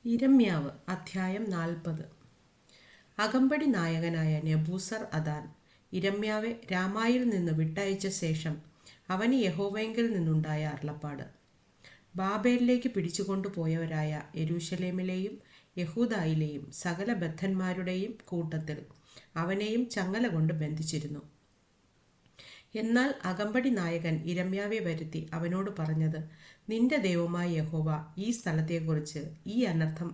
ഇരമ്യാവ് അധ്യായം 40. അകമ്പടി നായകനായ നെബൂസർ അദാൻ ഇരമ്യാവെ രാമായിൽ നിന്ന് വിട്ടയച്ച ശേഷം അവന് യഹോവയെങ്കിൽ നിന്നുണ്ടായ അരുളപ്പാട്: ബാബേലിലേക്ക് പിടിച്ചുകൊണ്ടുപോയവരായ യെരൂശലേമിലെയും യഹൂദായിലെയും സകല ബദ്ധന്മാരുടെയും കൂട്ടത്തിൽ അവനെയും ചങ്ങല കൊണ്ട് ബന്ധിച്ചിരുന്നു. എന്നാൽ അകമ്പടി നായകൻ ഇരമ്യാവെ വരുത്തി അവനോട് പറഞ്ഞത്: നിന്റെ ദൈവമായ യഹോവ ഈ സ്ഥലത്തെക്കുറിച്ച് ഈ അനർത്ഥം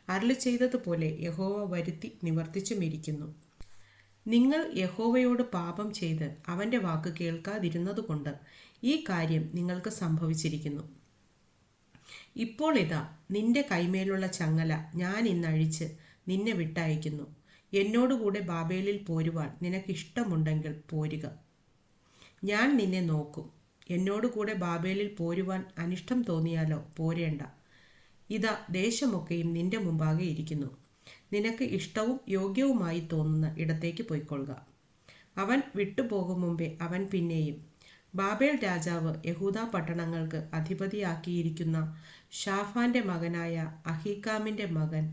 അരുളി ചെയ്തതുപോലെ യഹോവ വരുത്തി നിവർത്തിച്ചുമിരിക്കുന്നു. നിങ്ങൾ യഹോവയോട് പാപം ചെയ്ത് അവൻ്റെ വാക്ക് കേൾക്കാതിരുന്നതുകൊണ്ട് ഈ കാര്യം നിങ്ങൾക്ക് സംഭവിച്ചിരിക്കുന്നു. ഇപ്പോൾ ഇതാ, നിന്റെ കൈമേലുള്ള ചങ്ങല ഞാൻ ഇന്ന് അഴിച്ച് നിന്നെ വിട്ടയക്കുന്നു. എന്നോടുകൂടെ ബാബേലിൽ പോരുവാൻ നിനക്കിഷ്ടമുണ്ടെങ്കിൽ പോരുക. ഞാൻ നിന്നെ നോക്കും. എന്നോടുകൂടെ ബാബേലിൽ പോരുവാൻ അനിഷ്ടം തോന്നിയാലോ പോരേണ്ട. ഇതാ, ദേശമൊക്കെയും നിന്റെ മുമ്പാകെ ഇരിക്കുന്നു. നിനക്ക് ഇഷ്ടവും യോഗ്യവുമായി തോന്നുന്ന ഇടത്തേക്ക് പോയിക്കൊള്ളുക. അവൻ വിട്ടുപോകും മുമ്പേ അവൻ പിന്നെയും ബാബേൽ രാജാവ് യഹൂദാ പട്ടണങ്ങൾക്ക് അധിപതിയാക്കിയിരിക്കുന്ന ഷാഫാന്റെ മകനായ അഹീക്കാമിന്റെ മകൻ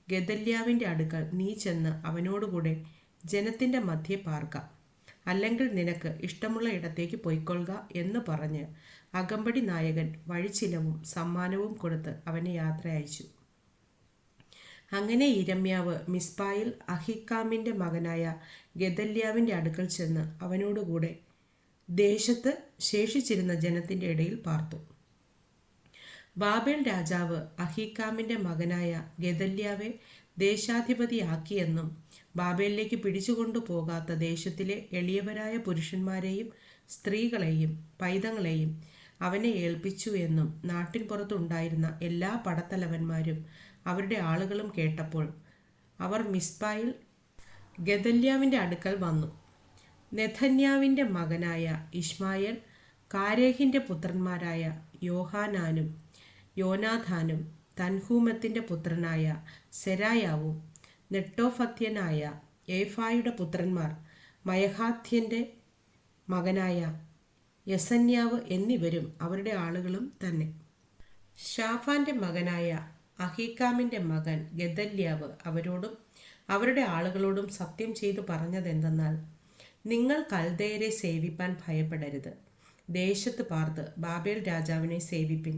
ഗെദല്യാവിന്റെ അടുക്കൽ നീ ചെന്ന് അവനോടുകൂടെ ജനത്തിന്റെ മധ്യേ പാർക്കാം. അല്ലെങ്കിൽ നിനക്ക് ഇഷ്ടമുള്ള ഇടത്തേക്ക് പൊയ്ക്കൊള്ളുക എന്ന് പറഞ്ഞ് അകമ്പടി നായകൻ വഴിച്ചിലവും സമ്മാനവും കൊടുത്ത് അവനെ യാത്ര അയച്ചു. അങ്ങനെ ഇരമ്യാവ് മിസ്പായിൽ അഹീക്കാമിന്റെ മകനായ ഗെദല്യാവിന്റെ അടുക്കൽ ചെന്ന് അവനോടുകൂടെ ദേശത്ത് ശേഷിച്ചിരുന്ന ജനത്തിന്റെ ഇടയിൽ പാർത്തു. ബാബേൽ രാജാവ് അഹീക്കാമിന്റെ മകനായ ഗെദല്യാവെ ദേശാധിപതിയാക്കിയെന്നും ബാബേലിലേക്ക് പിടിച്ചുകൊണ്ടു പോകാത്ത ദേശത്തിലെ എളിയവരായ പുരുഷന്മാരെയും സ്ത്രീകളെയും പൈതങ്ങളെയും അവനെ ഏൽപ്പിച്ചു എന്നും നാട്ടിൻ പുറത്തുണ്ടായിരുന്ന എല്ലാ പടത്തലവന്മാരും അവരുടെ ആളുകളും കേട്ടപ്പോൾ അവർ മിസ്പായിൽ ഗെദല്യാവിന്റെ അടുക്കൽ വന്നു. നെഥന്യാവിന്റെ മകനായ ഇശ്മായേൽ, കാരേഹിന്റെ പുത്രന്മാരായ യോഹാനാനും യോനാഥാനും, തൻഹൂമത്തിന്റെ പുത്രനായ സെരായാവും, നെട്ടോഫത്യനായ ഏഫായുടെ പുത്രന്മാർ മയഹാത്യന്റെ മകനായ യസന്യാവ് എന്നിവരും അവരുടെ ആളുകളും തന്നെ. ഷാഫാന്റെ മകനായ അഹീക്കാമിന്റെ മകൻ ഗെദല്യാവ് അവരോടും അവരുടെ ആളുകളോടും സത്യം ചെയ്തു പറഞ്ഞതെന്തെന്നാൽ: നിങ്ങൾ കൽദയരെ സേവിപ്പാൻ ഭയപ്പെടരുത്. ദേശത്ത് പാർത്ത് ബാബേൽ രാജാവിനെ സേവിപ്പിൻ,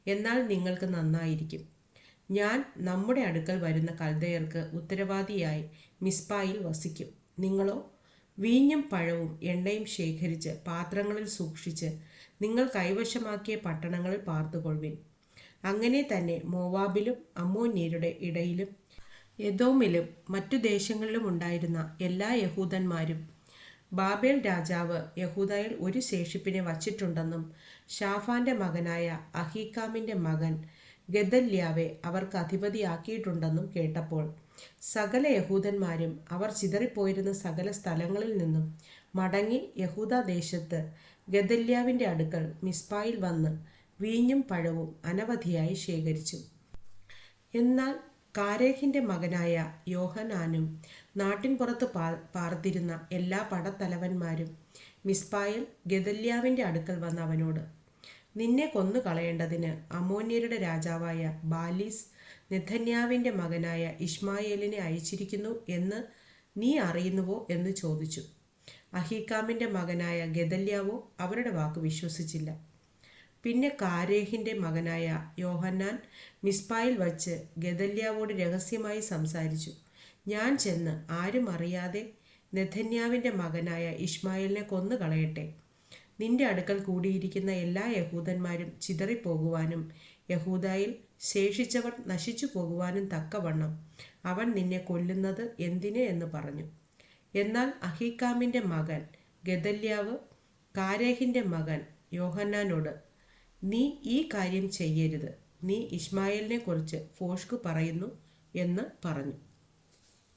എന്നാൽ നിങ്ങൾക്ക് നന്നായിരിക്കും. ഞാൻ നമ്മുടെ അടുക്കൽ വരുന്ന കൽദയർക്ക് ഉത്തരവാദിയായി മിസ്പായിൽ വസിക്കും. നിങ്ങളോ വീഞ്ഞും പഴവും എണ്ണയും ശേഖരിച്ച് പാത്രങ്ങളിൽ സൂക്ഷിച്ച് നിങ്ങൾ കൈവശമാക്കിയ പട്ടണങ്ങളിൽ പാർത്തുകൊള്ളുവിൻ. അങ്ങനെ തന്നെ മോവാബിലും അമ്മോന്യരുടെ ഇടയിലും എദോമിലും മറ്റു ദേശങ്ങളിലും ഉണ്ടായിരുന്ന എല്ലാ യഹൂദന്മാരും ബാബേൽ രാജാവ് യഹൂദയിൽ ഒരു ശേഷിപ്പിനെ വച്ചിട്ടുണ്ടെന്നും ഷാഫാന്റെ മകനായ അഹീക്കാമിന്റെ മകൻ ഗെദല്യാവെ അവർക്ക് അധിപതിയാക്കിയിട്ടുണ്ടെന്നും കേട്ടപ്പോൾ സകല യഹൂദന്മാരും അവർ ചിതറിപ്പോയിരുന്ന സകല സ്ഥലങ്ങളിൽ നിന്നും മടങ്ങി യഹൂദാദേശത്ത് ഗെദല്യാവിന്റെ അടുക്കൽ മിസ്പായിൽ വന്ന് വീഞ്ഞും പഴവും അനവധിയായി ശേഖരിച്ചു. എന്നാൽ കാരേഹിന്റെ മകനായ യോഹനാനും നാട്ടിൻ പുറത്ത് പാർത്തിരുന്ന എല്ലാ പടത്തലവന്മാരും മിസ്പായിൽ ഗെദല്യാവിന്റെ അടുക്കൽ വന്ന് അവനോട്: നിന്നെ കൊന്നു കളയേണ്ടതിന് അമ്മോന്യരുടെ രാജാവായ ബാലീസ് നെഥന്യാവിന്റെ മകനായ ഇശ്മായേലിനെ അയച്ചിരിക്കുന്നു എന്ന് നീ അറിയുന്നുവോ എന്ന് ചോദിച്ചു. അഹീക്കാമിന്റെ മകനായ ഗെദല്യാവോ അവരുടെ വാക്ക് വിശ്വസിച്ചില്ല. പിന്നെ കാരേഹിന്റെ മകനായ യോഹന്നാൻ മിസ്പായിൽ വച്ച് ഗെദല്യാവോട് രഹസ്യമായി സംസാരിച്ചു: ഞാൻ ചെന്ന് ആരും അറിയാതെ നെഥന്യാവിന്റെ മകനായ ഇശ്മായേലിനെ കൊന്നു കളയട്ടെ. നിന്റെ അടുക്കൽ കൂടിയിരിക്കുന്ന എല്ലാ യഹൂദന്മാരും ചിതറിപ്പോകുവാനും യഹൂദായിൽ ശേഷിച്ചവർ നശിച്ചു പോകുവാനും തക്കവണ്ണം അവൻ നിന്നെ കൊല്ലുന്നത് എന്തിന് എന്ന് പറഞ്ഞു. എന്നാൽ അഹീക്കാമിന്റെ മകൻ ഗെദല്യാവ് കാരേഹിന്റെ മകൻ യോഹന്നാനോട്: നീ ഈ കാര്യം ചെയ്യരുത്. നീ ഇശ്മായേലിനെ കുറിച്ച് ഭോഷ്ക് പറയുന്നു എന്ന് പറഞ്ഞു.